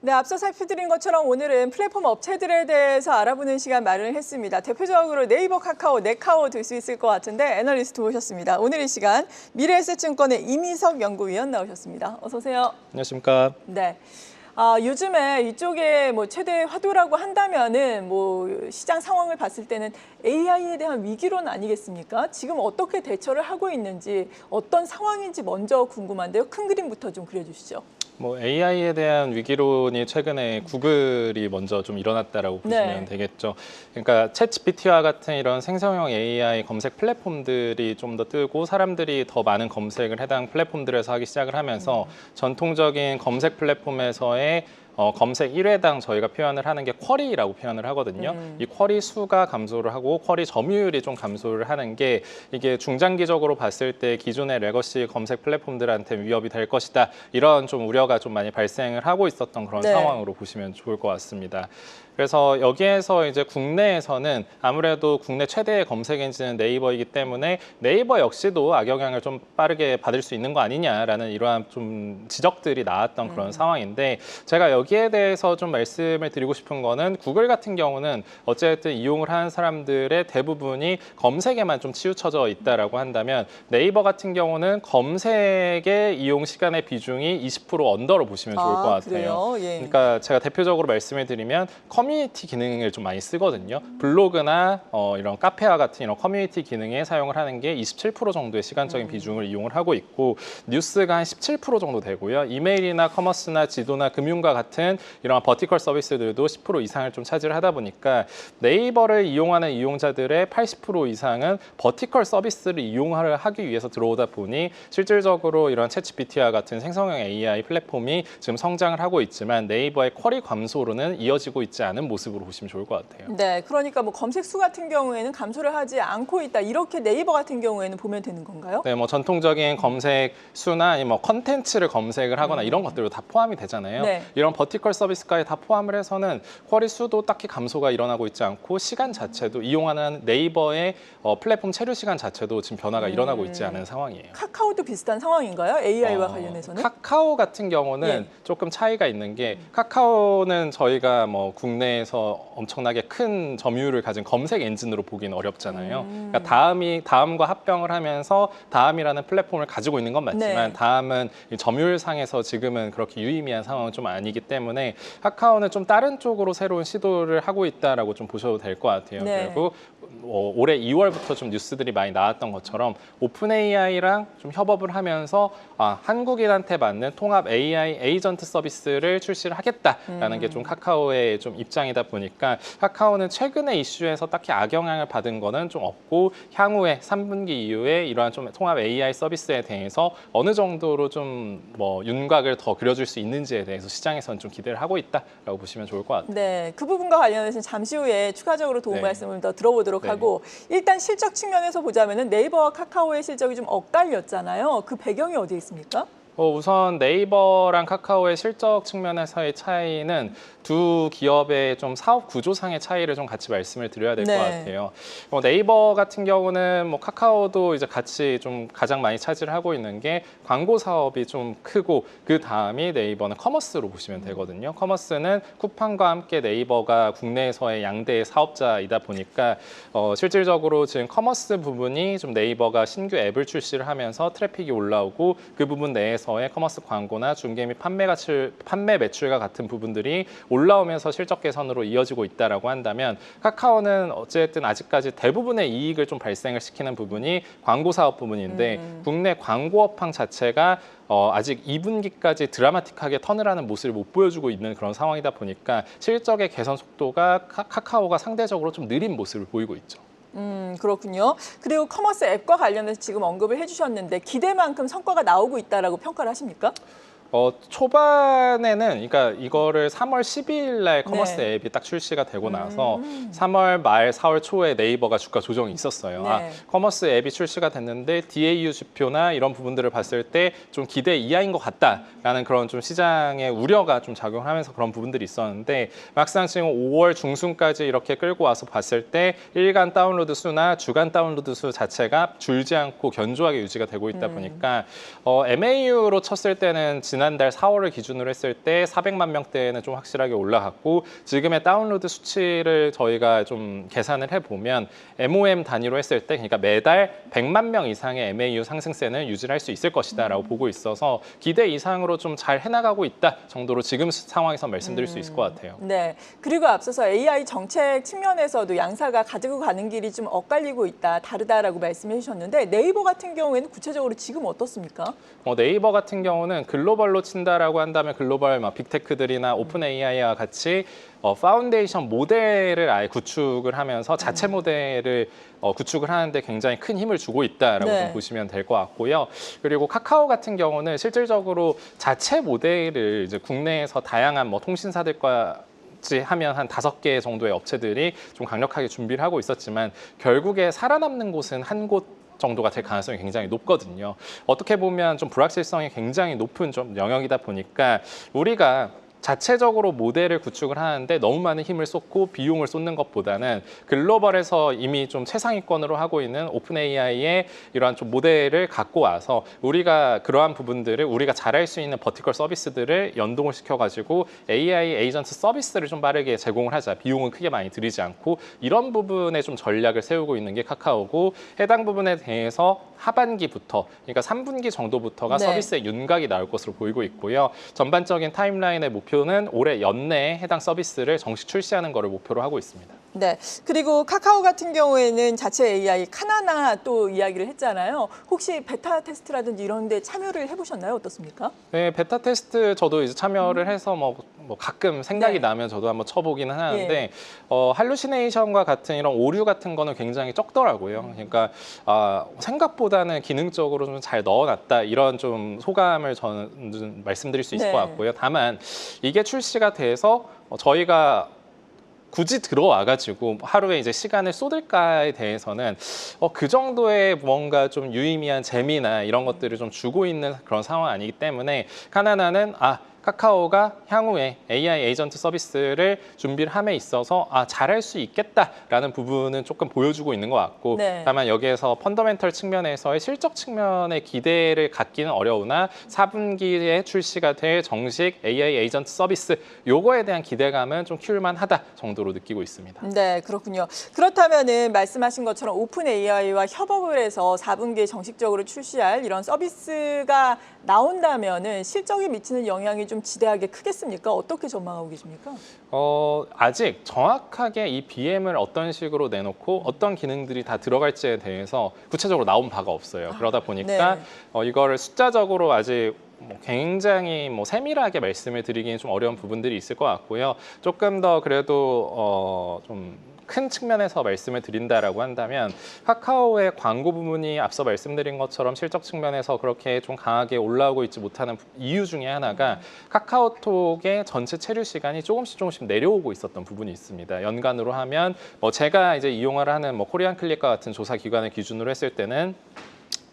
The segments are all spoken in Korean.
네, 앞서 살펴드린 것처럼 오늘은 플랫폼 업체들에 대해서 알아보는 시간 마련했습니다. 대표적으로 네이버, 카카오, 네카오 들 수 있을 것 같은데 애널리스트 모셨습니다. 오늘 이 시간 미래에셋증권의 이미석 연구위원 나오셨습니다. 어서 오세요. 안녕하십니까. 네. 요즘에 이쪽에 뭐 최대 화두라고 한다면은 뭐 시장 상황을 봤을 때는 AI에 대한 위기론 아니겠습니까? 지금 어떻게 대처를 하고 있는지 어떤 상황인지 먼저 궁금한데요. 큰 그림부터 좀 그려주시죠. 뭐 AI에 대한 위기론이 최근에 구글이 먼저 좀 일어났다라고 보시면 되겠죠. 그러니까 챗GPT와 같은 이런 생성형 AI 검색 플랫폼들이 좀 더 뜨고 사람들이 더 많은 검색을 해당 플랫폼들에서 하기 시작을 하면서 전통적인 검색 플랫폼에서의 검색 1회당 저희가 표현을 하는 게 쿼리라고 표현을 하거든요. 이 쿼리 수가 감소를 하고 쿼리 점유율이 좀 감소를 하는 게 이게 중장기적으로 봤을 때 기존의 레거시 검색 플랫폼들한테 위협이 될 것이다. 이런 좀 우려가 좀 많이 발생을 하고 있었던 그런 상황으로 보시면 좋을 것 같습니다. 그래서 여기에서 이제 국내에서는 아무래도 국내 최대의 검색 엔진은 네이버이기 때문에 네이버 역시도 악영향을 좀 빠르게 받을 수 있는 거 아니냐라는 이러한 좀 지적들이 나왔던 그런 상황인데 제가 여기에 대해서 좀 말씀을 드리고 싶은 거는 구글 같은 경우는 어쨌든 이용을 하는 사람들의 대부분이 검색에만 좀 치우쳐져 있다라고 한다면 네이버 같은 경우는 검색의 이용 시간의 비중이 20% 언더로 보시면 좋을 것 같아요. 예. 그러니까 제가 대표적으로 말씀을 드리면 커뮤니티 기능을 좀 많이 쓰거든요. 블로그나 이런 카페와 같은 이런 커뮤니티 기능에 사용을 하는 게 27% 정도의 시간적인 비중을 이용을 하고 있고 뉴스가 한 17% 정도 되고요. 이메일이나 커머스나 지도나 금융과 같은 이런 버티컬 서비스들도 10% 이상을 좀 차지를 하다 보니까 네이버를 이용하는 이용자들의 80% 이상은 버티컬 서비스를 이용을 하기 위해서 들어오다 보니 실질적으로 이런 챗GPT와 같은 생성형 AI 플랫폼이 지금 성장을 하고 있지만 네이버의 쿼리 감소로는 이어지고 있지 않은 모습으로 보시면 좋을 것 같아요. 네, 그러니까 뭐 검색 수 같은 경우에는 감소를 하지 않고 있다. 이렇게 네이버 같은 경우에는 보면 되는 건가요? 네, 뭐 전통적인 검색 수나 아니면 뭐 컨텐츠를 검색을 하거나 이런 것들도 다 포함이 되잖아요. 이런 버티컬 서비스까지 다 포함을 해서는 쿼리 수도 딱히 감소가 일어나고 있지 않고 시간 자체도 이용하는 네이버의 플랫폼 체류 시간 자체도 지금 변화가 일어나고 있지 않은 상황이에요. 카카오도 비슷한 상황인가요? AI와 관련해서는? 카카오 같은 경우는 조금 차이가 있는 게 카카오는 저희가 뭐 국내에서 엄청나게 큰 점유율을 가진 검색 엔진으로 보기는 어렵잖아요. 그러니까 다음과 합병을 하면서 다음이라는 플랫폼을 가지고 있는 건 맞지만 다음은 점유율상에서 지금은 그렇게 유의미한 상황은 좀 아니기 때문에 카카오는 좀 다른 쪽으로 새로운 시도를 하고 있다라고 좀 보셔도 될 것 같아요. 그리고 올해 2월부터 좀 뉴스들이 많이 나왔던 것처럼 오픈 AI랑 좀 협업을 하면서 한국인한테 맞는 통합 AI 에이전트 서비스를 출시를 하겠다라는 게 좀 카카오의 좀 입장이다 보니까 카카오는 최근에 이슈에서 딱히 악영향을 받은 거는 좀 없고 향후에 3분기 이후에 이러한 좀 통합 AI 서비스에 대해서 어느 정도로 좀 뭐 윤곽을 더 그려줄 수 있는지에 대해서 시장에서는 좀 기대를 하고 있다라고 보시면 좋을 것 같아요. 네, 그 부분과 관련해서는 잠시 후에 추가적으로 도움 말씀을 더 들어보도록 하고 일단 실적 측면에서 보자면은 네이버와 카카오의 실적이 좀 엇갈렸잖아요. 그 배경이 어디에 있습니까? 우선 네이버랑 카카오의 실적 측면에서의 차이는 두 기업의 좀 사업 구조상의 차이를 좀 같이 말씀을 드려야 될 것 같아요. 네이버 같은 경우는 뭐 카카오도 이제 같이 좀 가장 많이 차지를 하고 있는 게 광고 사업이 좀 크고 그 다음이 네이버는 커머스로 보시면 되거든요. 커머스는 쿠팡과 함께 네이버가 국내에서의 양대 사업자이다 보니까 실질적으로 지금 커머스 부분이 좀 네이버가 신규 앱을 출시를 하면서 트래픽이 올라오고 그 부분 내에서의 커머스 광고나 중개 및 판매 매출과 같은 부분들이 올라오면서 실적 개선으로 이어지고 있다라고 한다면 카카오는 어쨌든 아직까지 대부분의 이익을 좀 발생을 시키는 부분이 광고 사업 부분인데 국내 광고 업황 자체가 아직 2분기까지 드라마틱하게 턴을 하는 모습을 못 보여주고 있는 그런 상황이다 보니까 실적의 개선 속도가 카카오가 상대적으로 좀 느린 모습을 보이고 있죠. 그렇군요. 그리고 커머스 앱과 관련해서 지금 언급을 해주셨는데 기대만큼 성과가 나오고 있다라고 평가를 하십니까? 초반에는 그러니까 이거를 3월 12일 날 커머스 앱이 딱 출시가 되고 나서 3월 말 4월 초에 네이버가 주가 조정이 있었어요. 커머스 앱이 출시가 됐는데 DAU 지표나 이런 부분들을 봤을 때 좀 기대 이하인 것 같다라는 그런 좀 시장의 우려가 좀 작용하면서 그런 부분들이 있었는데 막상 지금 5월 중순까지 이렇게 끌고 와서 봤을 때 일간 다운로드 수나 주간 다운로드 수 자체가 줄지 않고 견조하게 유지가 되고 있다 보니까 MAU로 쳤을 때는 지난달 4월을 기준으로 했을 때 400만 명대에는 좀 확실하게 올라갔고 지금의 다운로드 수치를 저희가 좀 계산을 해보면 MOM 단위로 했을 때 그러니까 매달 100만 명 이상의 MAU 상승세는 유지할 수 있을 것이다라고 보고 있어서 기대 이상으로 좀 잘 해나가고 있다 정도로 지금 상황에서 말씀드릴 수 있을 것 같아요. 네. 그리고 앞서서 AI 정책 측면에서도 양사가 가지고 가는 길이 좀 엇갈리고 있다, 다르다라고 말씀해 주셨는데 네이버 같은 경우에는 구체적으로 지금 어떻습니까? 네이버 같은 경우는 글로벌로 친다라고 한다면 글로벌 빅테크들이나 오픈 AI와 같이 파운데이션 모델을 아예 구축을 하면서 자체 모델을 구축을 하는데 굉장히 큰 힘을 주고 있다라고 네. 좀 보시면 될 것 같고요. 그리고 카카오 같은 경우는 실질적으로 자체 모델을 이제 국내에서 다양한 통신사들과 하면 한 5개 정도의 업체들이 좀 강력하게 준비를 하고 있었지만 결국에 살아남는 곳은 한 곳 정도가 될 가능성이 굉장히 높거든요. 어떻게 보면 좀 불확실성이 굉장히 높은 좀 영역이다 보니까 우리가 자체적으로 모델을 구축을 하는데 너무 많은 힘을 쏟고 비용을 쏟는 것보다는 글로벌에서 이미 좀 최상위권으로 하고 있는 오픈 AI의 이러한 좀 모델을 갖고 와서 우리가 그러한 부분들을 우리가 잘할 수 있는 버티컬 서비스들을 연동을 시켜가지고 AI 에이전트 서비스를 좀 빠르게 제공을 하자. 비용은 크게 많이 들이지 않고 이런 부분에 좀 전략을 세우고 있는 게 카카오고 해당 부분에 대해서 하반기부터 그러니까 3분기 정도부터가 네. 서비스의 윤곽이 나올 것으로 보이고 있고요. 전반적인 타임라인의 목표는 올해 연내에 해당 서비스를 정식 출시하는 것을 목표로 하고 있습니다. 네. 그리고 카카오 같은 경우에는 자체 AI 카나나 또 이야기를 했잖아요. 혹시 베타 테스트라든지 이런 데 참여를 해보셨나요? 어떻습니까? 네, 베타 테스트 저도 이제 참여를 해서 뭐 가끔 생각이 네. 나면 저도 한번 쳐보기는 하는데 예. 할루시네이션과 같은 이런 오류 같은 거는 굉장히 적더라고요. 그러니까 생각보다는 기능적으로 좀 잘 넣어놨다 이런 좀 소감을 저는 좀 말씀드릴 수 있을 네. 것 같고요. 다만 이게 출시가 돼서 저희가 굳이 들어와가지고 하루에 이제 시간을 쏟을까에 대해서는 그 정도의 뭔가 좀 유의미한 재미나 이런 것들을 좀 주고 있는 그런 상황 아니기 때문에 카나나는 카카오가 향후에 AI 에이전트 서비스를 준비를 함에 있어서 잘할 수 있겠다라는 부분은 조금 보여주고 있는 것 같고 네. 다만 여기에서 펀더멘털 측면에서의 실적 측면의 기대를 갖기는 어려우나 4분기에 출시가 될 정식 AI 에이전트 서비스 요거에 대한 기대감은 좀 키울만하다 정도로 느끼고 있습니다. 네, 그렇군요. 그렇다면은 말씀하신 것처럼 오픈 AI와 협업을 해서 4분기에 정식적으로 출시할 이런 서비스가 나온다면은 실적에 미치는 영향이 좀 지대하게 크겠습니까? 어떻게 전망하고 계십니까? 아직 정확하게 이 BM을 어떤 식으로 내놓고 어떤 기능들이 다 들어갈지에 대해서 구체적으로 나온 바가 없어요. 그러다 보니까 네. 이거를 숫자적으로 아직 굉장히 세밀하게 말씀을 드리기는 좀 어려운 부분들이 있을 것 같고요. 조금 더 그래도 좀 큰 측면에서 말씀을 드린다라고 한다면 카카오의 광고 부문이 앞서 말씀드린 것처럼 실적 측면에서 그렇게 좀 강하게 올라오고 있지 못하는 이유 중에 하나가 카카오톡의 전체 체류 시간이 조금씩 내려오고 있었던 부분이 있습니다. 연간으로 하면 제가 이제 이용을 하는 코리안 클릭과 같은 조사 기관을 기준으로 했을 때는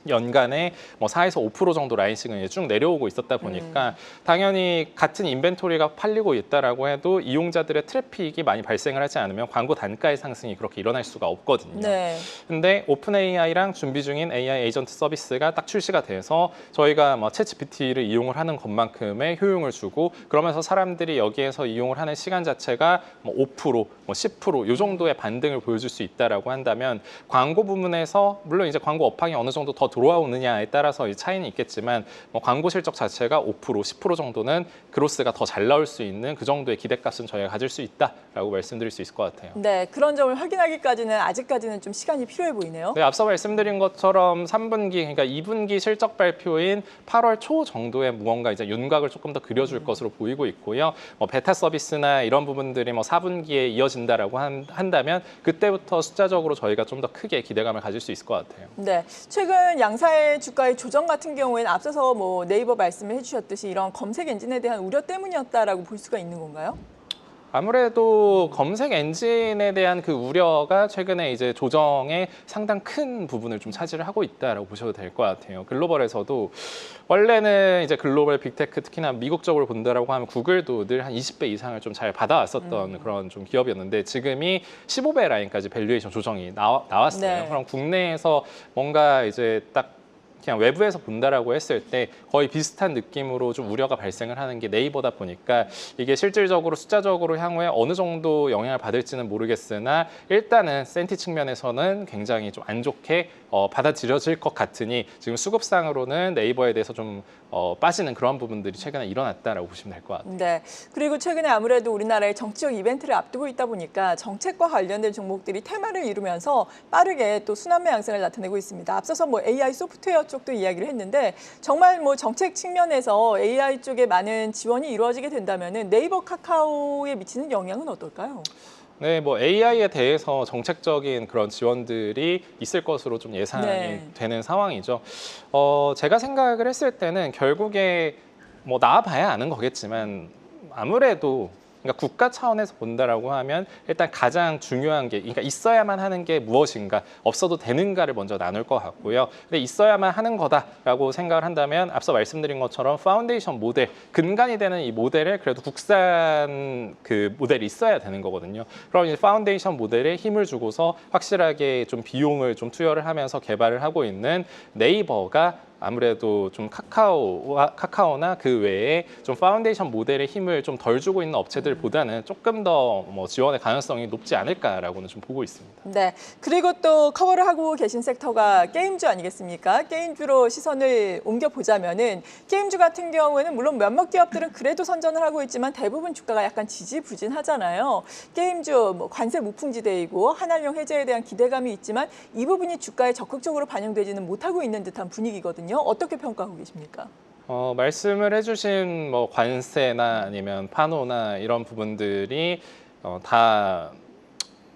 연간에 4에서 5% 정도 라인싱은 쭉 내려오고 있었다 보니까 당연히 같은 인벤토리가 팔리고 있다라고 해도 이용자들의 트래픽이 많이 발생을 하지 않으면 광고 단가의 상승이 그렇게 일어날 수가 없거든요. 네. 근데 오픈 AI랑 준비 중인 AI 에이전트 서비스가 딱 출시가 돼서 저희가 챗GPT를 이용을 하는 것만큼의 효용을 주고 그러면서 사람들이 여기에서 이용을 하는 시간 자체가 5%, 10%, 이 정도의 반등을 보여줄 수 있다라고 한다면 광고 부문에서 물론 이제 광고 업황이 어느 정도 더 돌아오느냐에 따라서 이 차이는 있겠지만 광고 실적 자체가 5%, 10% 정도는 그로스가 더 잘 나올 수 있는 그 정도의 기대값은 저희가 가질 수 있다라고 말씀드릴 수 있을 것 같아요. 네, 그런 점을 확인하기까지는 아직까지는 좀 시간이 필요해 보이네요. 네, 앞서 말씀드린 것처럼 3분기, 그러니까 2분기 실적 발표인 8월 초 정도에 무언가 이제 윤곽을 조금 더 그려줄 것으로 보이고 있고요. 베타 서비스나 이런 부분들이 4분기에 이어진다라고 한다면 그때부터 숫자적으로 저희가 좀 더 크게 기대감을 가질 수 있을 것 같아요. 네, 최근 양사의 주가의 조정 같은 경우에는 앞서서 네이버 말씀을 해주셨듯이 이런 검색 엔진에 대한 우려 때문이었다라고 볼 수가 있는 건가요? 아무래도 검색 엔진에 대한 그 우려가 최근에 이제 조정의 상당 큰 부분을 좀 차지를 하고 있다라고 보셔도 될 것 같아요. 글로벌에서도 원래는 이제 글로벌 빅테크 특히나 미국적으로 본다라고 하면 구글도 늘 한 20배 이상을 좀 잘 받아왔었던 그런 좀 기업이었는데 지금이 15배 라인까지 밸류에이션 조정이 나왔어요. 네. 그럼 국내에서 뭔가 이제 딱 그냥 외부에서 본다라고 했을 때 거의 비슷한 느낌으로 좀 우려가 발생을 하는 게 네이버다 보니까 이게 실질적으로 숫자적으로 향후에 어느 정도 영향을 받을지는 모르겠으나 일단은 센티 측면에서는 굉장히 좀 안 좋게 받아들여질 것 같으니 지금 수급상으로는 네이버에 대해서 좀 빠지는 그런 부분들이 최근에 일어났다라고 보시면 될 것 같아요. 네. 그리고 최근에 아무래도 우리나라의 정치적 이벤트를 앞두고 있다 보니까 정책과 관련된 종목들이 테마를 이루면서 빠르게 또 순환매 양상을 나타내고 있습니다. 앞서서 뭐 AI 소프트웨어 쪽도 이야기를 했는데 정말 뭐 정책 측면에서 AI 쪽에 많은 지원이 이루어지게 된다면은 네이버, 카카오에 미치는 영향은 어떨까요? 네, 뭐 AI에 대해서 정책적인 그런 지원들이 있을 것으로 좀 예상이 네. 되는 상황이죠. 제가 생각을 했을 때는 결국에 뭐 나와봐야 아는 거겠지만 아무래도 그러니까 국가 차원에서 본다라고 하면 일단 가장 중요한 게 그러니까 있어야만 하는 게 무엇인가 없어도 되는가를 먼저 나눌 것 같고요. 근데 있어야만 하는 거다라고 생각을 한다면 앞서 말씀드린 것처럼 파운데이션 모델 근간이 되는 이 모델을 그래도 국산 그 모델이 있어야 되는 거거든요. 그럼 이제 파운데이션 모델에 힘을 주고서 확실하게 좀 비용을 좀 투여를 하면서 개발을 하고 있는 네이버가 아무래도 좀 카카오나 그 외에 좀 파운데이션 모델의 힘을 좀 덜 주고 있는 업체들보다는 조금 더 뭐 지원의 가능성이 높지 않을까라고는 좀 보고 있습니다. 네. 그리고 또 커버를 하고 계신 섹터가 게임주 아니겠습니까? 게임주로 시선을 옮겨보자면은 게임주 같은 경우에는 물론 몇몇 기업들은 그래도 선전을 하고 있지만 대부분 주가가 약간 지지부진하잖아요. 게임주 뭐 관세 무풍지대이고 한한령 해제에 대한 기대감이 있지만 이 부분이 주가에 적극적으로 반영되지는 못하고 있는 듯한 분위기거든요. 어떻게 평가하고 계십니까? 말씀을 해주신 뭐 관세나 아니면 판호나 이런 부분들이 다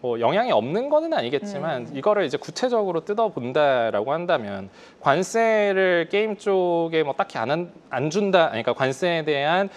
뭐 영향이 없는 거는 아니겠지만 이거를 이제 구체적으로 뜯어본다라고 한다면 관세를 게임 쪽에 뭐 딱히 안 준다. 그러니까 관세에 대한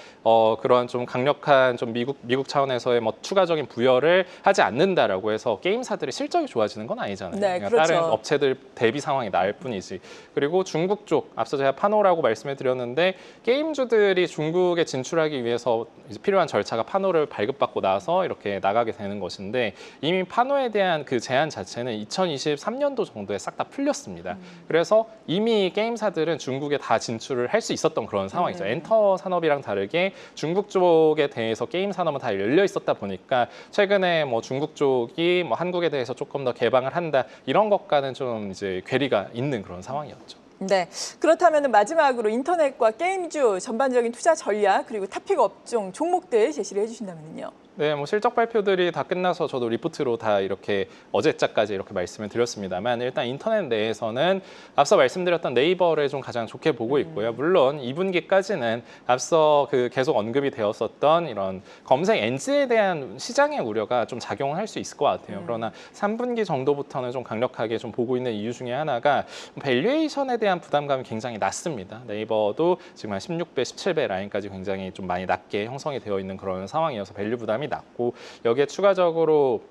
그런 좀 강력한 좀 미국 차원에서의 뭐 추가적인 부여를 하지 않는다라고 해서 게임사들의 실적이 좋아지는 건 아니잖아요. 네, 그러니까 그렇죠. 다른 업체들 대비 상황이 나을 뿐이지. 그리고 중국 쪽 앞서 제가 판호라고 말씀을 드렸는데 게임주들이 중국에 진출하기 위해서 이제 필요한 절차가 판호를 발급받고 나서 이렇게 나가게 되는 것인데 이미 판호에 대한 그 제한 자체는 2023년도 정도에 싹 다 풀렸습니다. 그래서 이미 게임사들은 중국에 다 진출을 할 수 있었던 그런 상황이죠. 엔터 산업이랑 다르게 중국 쪽에 대해서 게임 산업은 다 열려 있었다 보니까 최근에 뭐 중국 쪽이 뭐 한국에 대해서 조금 더 개방을 한다 이런 것과는 좀 이제 괴리가 있는 그런 상황이었죠. 네. 그렇다면 마지막으로 인터넷과 게임주 전반적인 투자 전략 그리고 탑픽 업종 종목들 제시를 해주신다면요. 네, 뭐 실적 발표들이 다 끝나서 저도 리포트로 다 이렇게 어제자까지 이렇게 말씀을 드렸습니다만 일단 인터넷 내에서는 앞서 말씀드렸던 네이버를 좀 가장 좋게 보고 있고요. 물론 2분기까지는 앞서 그 계속 언급이 되었었던 이런 검색 엔진에 대한 시장의 우려가 좀 작용을 할 수 있을 것 같아요. 그러나 3분기 정도부터는 좀 강력하게 좀 보고 있는 이유 중에 하나가 밸류에이션에 대한 부담감이 굉장히 낮습니다. 네이버도 지금 한 16배, 17배 라인까지 굉장히 좀 많이 낮게 형성이 되어 있는 그런 상황이어서 밸류 부담이 낮고 여기에 추가적으로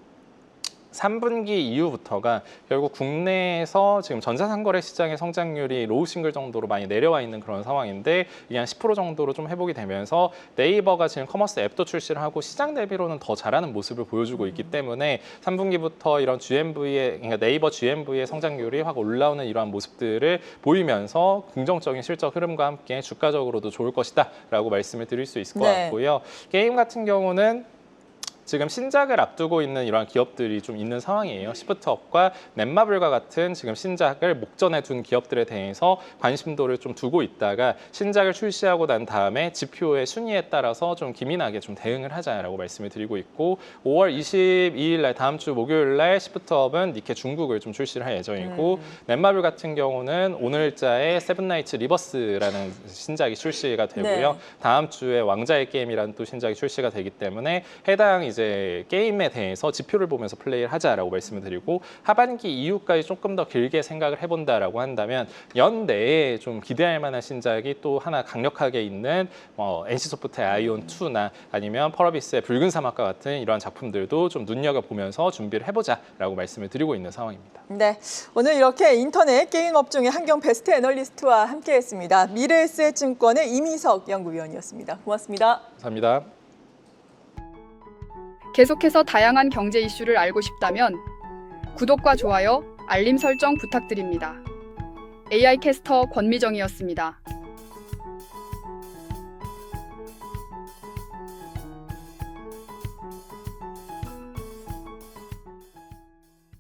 3분기 이후부터가 결국 국내에서 지금 전자상거래 시장의 성장률이 로우 싱글 정도로 많이 내려와 있는 그런 상황인데 이게 한 10% 정도로 좀 회복이 되면서 네이버가 지금 커머스 앱도 출시를 하고 시장 대비로는 더 잘하는 모습을 보여주고 있기 때문에 3분기부터 이런 GMV의 그러니까 네이버 GMV의 성장률이 확 올라오는 이러한 모습들을 보이면서 긍정적인 실적 흐름과 함께 주가적으로도 좋을 것이다라고 말씀을 드릴 수 있을 것 네. 같고요. 게임 같은 경우는 지금 신작을 앞두고 있는 이러한 기업들이 좀 있는 상황이에요. 시프트업과 넷마블과 같은 지금 신작을 목전에 둔 기업들에 대해서 관심도를 좀 두고 있다가 신작을 출시하고 난 다음에 지표의 순위에 따라서 좀 기민하게 좀 대응을 하자라고 말씀을 드리고 있고 5월 22일 날 다음 주 목요일 날 시프트업은 니케 중국을 좀 출시를 할 예정이고 넷마블 같은 경우는 오늘자에 세븐나이츠 리버스라는 신작이 출시가 되고요. 네. 다음 주에 왕자의 게임이라는 또 신작이 출시가 되기 때문에 해당 이제 게임에 대해서 지표를 보면서 플레이를 하자라고 말씀을 드리고 하반기 이후까지 조금 더 길게 생각을 해본다라고 한다면 연내에 좀 기대할 만한 신작이 또 하나 강력하게 있는 NC소프트의 아이온 2나 아니면 펄어비스의 붉은 사막과 같은 이러한 작품들도 좀 눈여겨보면서 준비를 해보자라고 말씀을 드리고 있는 상황입니다. 네, 오늘 이렇게 인터넷 게임 업종의 한경 베스트 애널리스트와 함께했습니다. 미래에셋증권의 이미석 연구위원이었습니다. 고맙습니다. 감사합니다. 계속해서 다양한 경제 이슈를 알고 싶다면 구독과 좋아요, 알림 설정 부탁드립니다. AI 캐스터 권미정이었습니다.